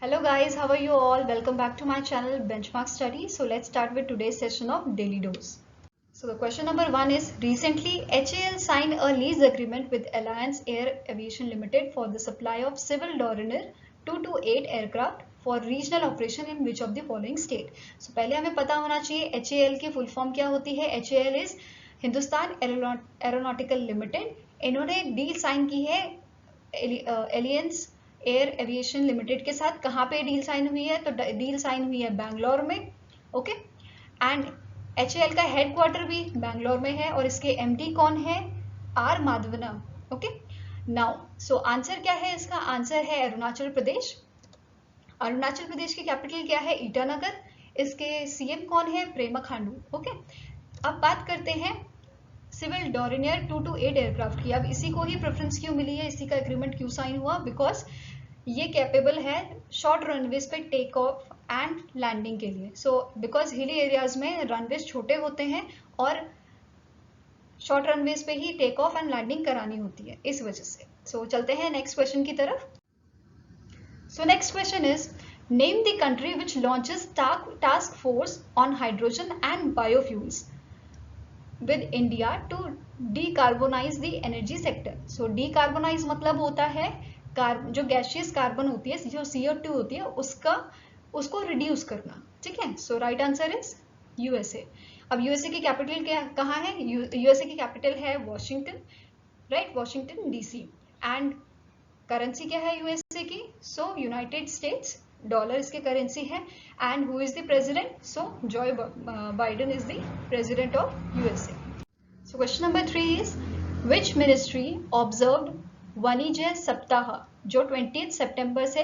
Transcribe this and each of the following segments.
Hello guys, how are you all? Welcome back to my channel Benchmark Study. So let's start with today's session of Daily Dose. So the question number 1 is, recently HAL signed a lease agreement with Alliance Air Aviation Limited for the supply of civil Dornier 228 aircraft for regional operation in which of the following state. So पहले हमें पता होना चाहिए HAL की full form क्या होती है. HAL is Hindustan aeronautical limited. इन्होंने डील साइन की है एलियंस एयर एविएशन लिमिटेड के साथ. कहाँ पे डील साइन हुई है? तो डील साइन हुई है बैंगलोर में. ओके एंड HAL का हेडक्वार्टर भी बैंगलोर में है और इसके MD कौन है? R Madhavan. Okay now so answer क्या है इसका? आंसर है अरुणाचल प्रदेश. अरुणाचल प्रदेश की कैपिटल क्या है? ईटानगर. इसके CM कौन है? प्रेमा खांडू. ओके अब बात करते हैं सिविल डोरिनियर 228 एयरक्राफ्ट की. अब इसी को ही प्रेफरेंस क्यों मिली है? इसी का एग्रीमेंट क्यों साइन हुआ? बिकॉज ये कैपेबल है शॉर्ट रनवेज पे टेक ऑफ एंड लैंडिंग के लिए. सो बिकॉज हिली एरियाज में रनवेज छोटे होते हैं और शॉर्ट रनवेज पे ही टेक ऑफ एंड लैंडिंग करानी होती है, इस वजह से. सो चलते हैं नेक्स्ट क्वेश्चन की तरफ. So next question is, name the country which launches task force on hydrogen and biofuels with India to decarbonize the energy sector. So decarbonize मतलब होता है जो गैसियस कार्बन होती है, जो CO2 होती है, उसको रिड्यूस करना. ठीक है. So right answer is USA. अब USA की कैपिटल क्या कहाँ है? USA की कैपिटल है Washington. Right, Washington DC. And currency क्या है USA की? सो यूनाइटेड स्टेट्स डॉलर इसके करेंसी है. And who is the president? So Joe Biden is the president of USA. So question number 3 is, which ministry observed वाणिज्य सप्ताह जो 20 सितंबर से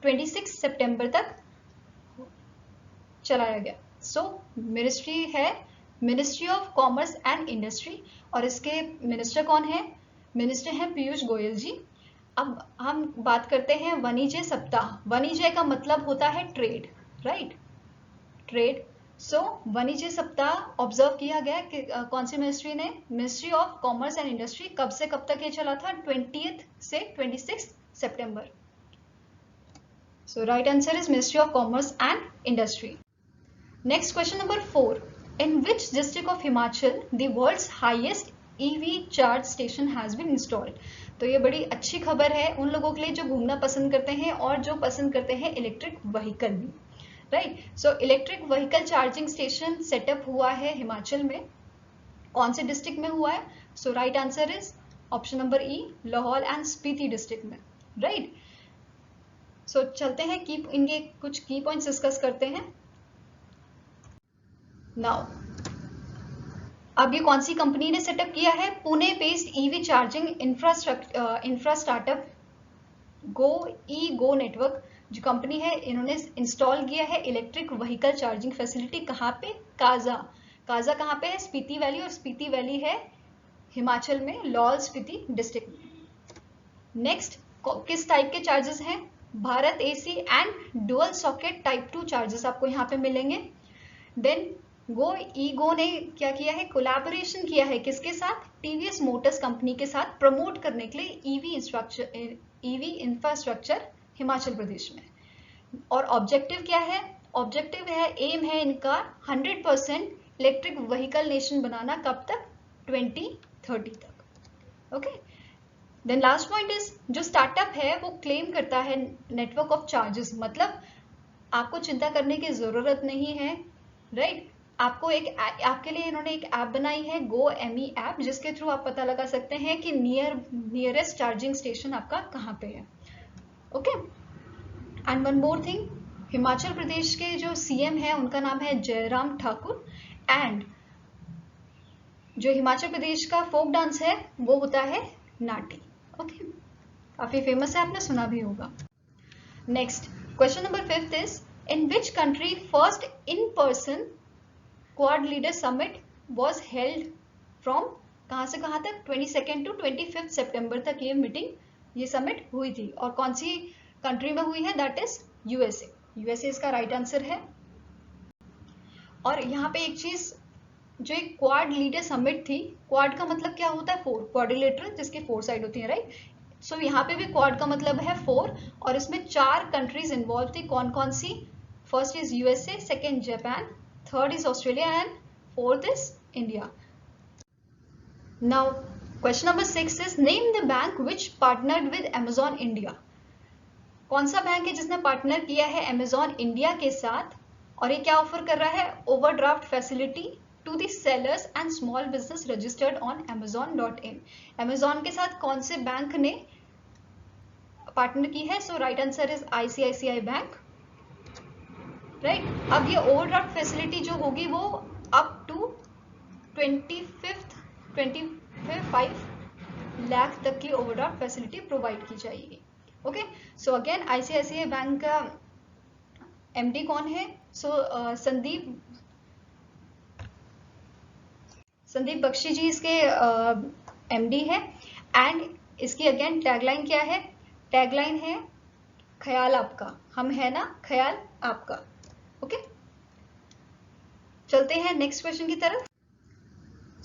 26 सितंबर तक चलाया गया. सो मिनिस्ट्री है ministry of commerce and industry और इसके मिनिस्टर कौन है? मिनिस्टर है पीयूष गोयल जी. अब हम बात करते हैं वाणिज्य सप्ताह. वाणिज्य का मतलब होता है ट्रेड. Right, trade. सो वाणिज्य सप्ताह ऑब्जर्व किया गया कि कौन सी मिनिस्ट्री ने? Ministry of commerce and industry. कब से कब तक ये चला था? 20 से 26 सितंबर. So right answer is ministry of commerce and industry. Next question number 4, in which district of Himachal the world's highest EV charge station has been installed. तो ये बड़ी अच्छी खबर है उन लोगों के लिए जो घूमना पसंद करते हैं और जो पसंद करते हैं इलेक्ट्रिक व्हीकल भी. Right, so electric vehicle charging station setup हुआ है हिमाचल में. कौन से डिस्ट्रिक्ट में हुआ है? So right answer is option number E, Lahaul and Spiti district में. राइट, सो चलते हैं इनके कुछ की पॉइंट्स डिस्कस करते हैं. नाउ अब ये कौन सी कंपनी ने सेटअप किया है? Pune based EV charging infra startup go network जो कंपनी है, इन्होंने इंस्टॉल किया है इलेक्ट्रिक व्हीकल चार्जिंग फैसिलिटी. कहाँ पे? काजा. काजा कहाँ पे है? स्पीति वैली. और स्पीति वैली है हिमाचल में, लाहौल स्पीति डिस्ट्रिक्ट में. नेक्स्ट, किस टाइप के चार्जेस हैं? Bharat AC and dual socket type 2 charges आपको यहाँ पे मिलेंगे. देन गो ने क्या किया है? कोलैबोरेशन किया है किसके साथ? TVS मोटर्स कंपनी के साथ प्रमोट करने के लिए EV इंफ्रास्ट्रक्चर हिमाचल प्रदेश में. और ऑब्जेक्टिव क्या है? ऑब्जेक्टिव है, एम है इनका 100% इलेक्ट्रिक व्हीकल नेशन बनाना. कब तक? 2030 तक. Okay. Then last point is, जो स्टार्टअप है वो क्लेम करता है नेटवर्क ऑफ चार्जेस. मतलब आपको चिंता करने की जरूरत नहीं है. राइट, आपके लिए इन्होंने एक ऐप बनाई है GoMe ऐप, जिसके थ्रू आप पता लगा सकते हैं कि नियरेस्ट चार्जिंग स्टेशन आपका कहाँ पे है. Okay. And one more thing, Himachal Pradesh के जो CM है उनका नाम है जयराम ठाकुर. एंड जो हिमाचल प्रदेश का फोक डांस है वो होता है नाटी. ओके, काफी फेमस है, आपने सुना भी होगा. Next question number 5 is, in which country first in person quad leader summit was held from कहाँ से कहाँ तक? 22 to 25 सितंबर तक ये समिट हुई थी. और कौन सी कंट्री में हुई है? That is USA. USA इसका राइट आंसर है. और यहाँ पे एक चीज, जो एक क्वाड लीडर समिट थी, क्वाड का मतलब क्या होता है? 4. क्वाड्रिलेटरल, जिसके 4 साइड होती है. राइट, सो यहाँ पे भी क्वाड का मतलब है 4 और इसमें 4 कंट्रीज इन्वॉल्व थी। कौन कौन सी? First is USA, second Japan, third is Australia and fourth is India. Now question number 6 is name the bank which partnered with Amazon India. कौन सा बैंक है जिसने पार्टनर किया है अमेजॉन इंडिया के साथ और ये क्या ऑफर कर रहा है? Overdraft facility to the sellers and small business registered on amazon.in। Amazon के साथ कौन से बैंक ने पार्टनर की है? So right answer is ICICI bank, right. अब ये ओवरड्राफ्ट फैसिलिटी जो होगी वो अप टू 25 लाख तक की ओवरड्राफ्ट फैसिलिटी प्रोवाइड की जाएगी। Okay, so again ICICI bank का एमडी कौन है? सो संदीप बख्शी जी इसके एमडी है एंड इसकी अगेन टैगलाइन क्या है? टैगलाइन है ख्याल आपका, हम है ना ख्याल आपका। ओके, चलते हैं नेक्स्ट क्वेश्चन की तरफ।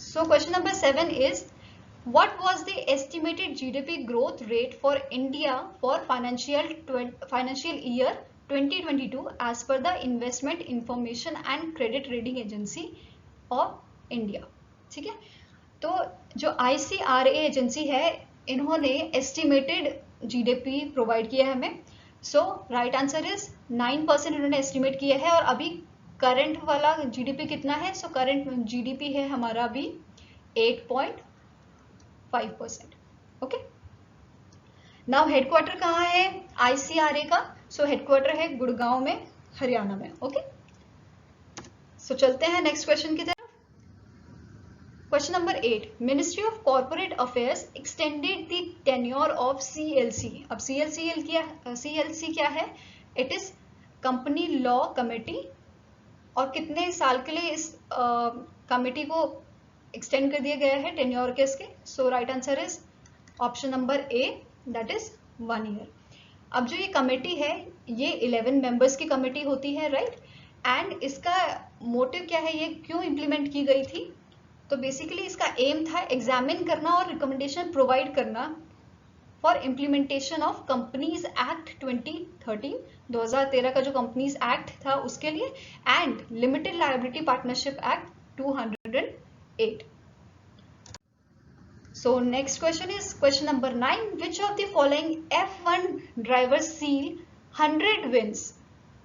So question number 7 is what was the estimated GDP growth rate for India for financial year 2022 as per the Investment Information and Credit Rating Agency of India। ठीक है, तो जो ICRA एजेंसी है इन्होंने estimated GDP provide किया है हमें। सो right answer is 9% इन्होंने एस्टिमेट किया है और अभी करंट वाला GDP कितना है? सो करंट GDP है हमारा अभी 8.5%। ओके, नाउ हेडक्वार्टर कहाँ है आईसीआरए का? सो हेडक्वार्टर है गुड़गांव में, हरियाणा में। ओके, सो चलते हैं नेक्स्ट क्वेश्चन की तरफ। Question number 8, ministry of corporate affairs extended the tenure of CLC. अब सीएलसी क्या है? It is company law committee और कितने साल के लिए इस कमेटी को एक्सटेंड कर दिया गया है टेन्योर के इसके? So right answer is option number A, that is 1 year. अब जो ये कमेटी है ये 11 मेंबर्स की कमेटी होती है, राइट। एंड इसका मोटिव क्या है, ये क्यों इम्प्लीमेंट की गई थी? तो बेसिकली इसका एम था एग्जामिन करना और रिकमेंडेशन प्रोवाइड करना for implementation of companies act 2013 का जो कंपनीज एक्ट था उसके लिए and limited liability partnership act 208। So next question is question number 9. Which of the following F1 drivers seal 100 wins?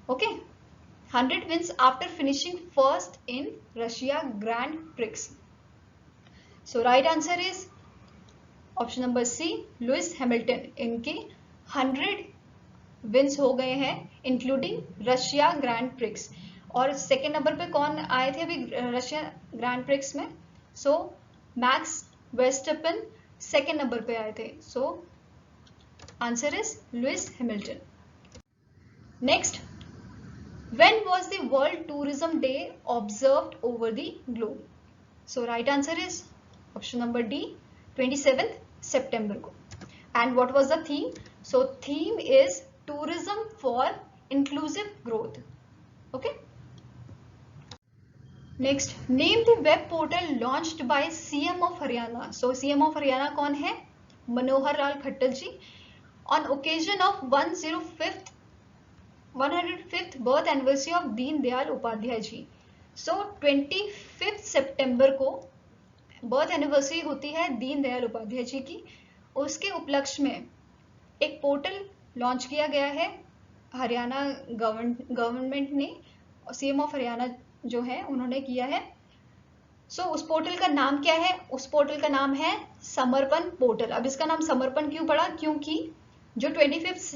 Okay, 100 wins after finishing first in Russia Grand Prix. So right answer is option number C, Lewis Hamilton। इनके 100 wins हो गए हैं including Russia grand prix. और second number पे कौन आए थे अभी रशिया ग्रैंड प्रिक्स में? सो मैक्स वेस्टरपेन सेकेंड नंबर पे आए थे। So answer is Lewis Hamilton. Next, when was the world tourism day observed over the globe? So right answer is option number D, 27 सितंबर को। And what was the theme? So theme is tourism for inclusive growth. Okay, next, name the web portal launched by CM of Haryana. So CM of Haryana कौन है? Manohar Lal Khattar ji. On occasion of 105th birth anniversary of Deen Dayal Upadhyay ji. सो 25 सितंबर को birth anniversary होती है दीन दयाल उपाध्याय जी की। उसके उपलक्ष्य में एक पोर्टल लॉन्च किया गया है हरियाणा गवर्नमेंट ने, सीएम ऑफ हरियाणा जो है उन्होंने किया है। सो उस पोर्टल का नाम क्या है? उस पोर्टल का नाम है समर्पण पोर्टल। अब इसका नाम समर्पण क्यों पड़ा? क्योंकि जो 25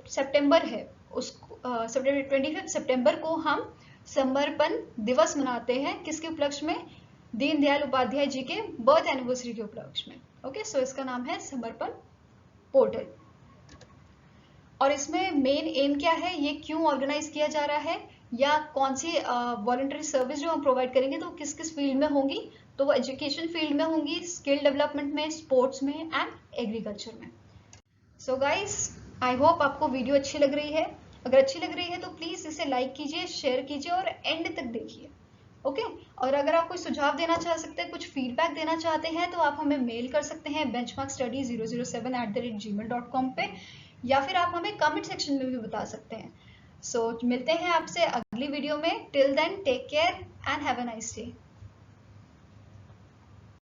सितंबर है उस 25 सितंबर को हम समर्पण दिवस मनाते हैं। किसके उपलक्ष्य में? दीनदयाल उपाध्याय जी के बर्थ एनिवर्सरी के उपलक्ष्य में। ओके, सो इसका नाम है समर्पण पोर्टल। और इसमें मेन एम क्या है, ये क्यों ऑर्गेनाइज किया जा रहा है, या कौन सी वॉलंटरी सर्विस जो हम प्रोवाइड करेंगे तो किस किस फील्ड में होंगी? तो वो एजुकेशन फील्ड में होंगी, स्किल डेवलपमेंट में, स्पोर्ट्स में एंड एग्रीकल्चर में। सो गाइस, आई होप आपको वीडियो अच्छी लग रही है। अगर अच्छी लग रही है तो प्लीज इसे लाइक कीजिए, शेयर कीजिए और एंड तक देखिए। ओके और अगर आप कोई सुझाव देना चाह सकते हैं, कुछ फीडबैक देना चाहते हैं तो आप हमें मेल कर सकते हैं benchmarkstudy007@gmail.com पे, या फिर आप हमें कमेंट सेक्शन में भी बता सकते हैं। सो मिलते हैं आपसे अगली वीडियो में। Till then take care and have a nice day.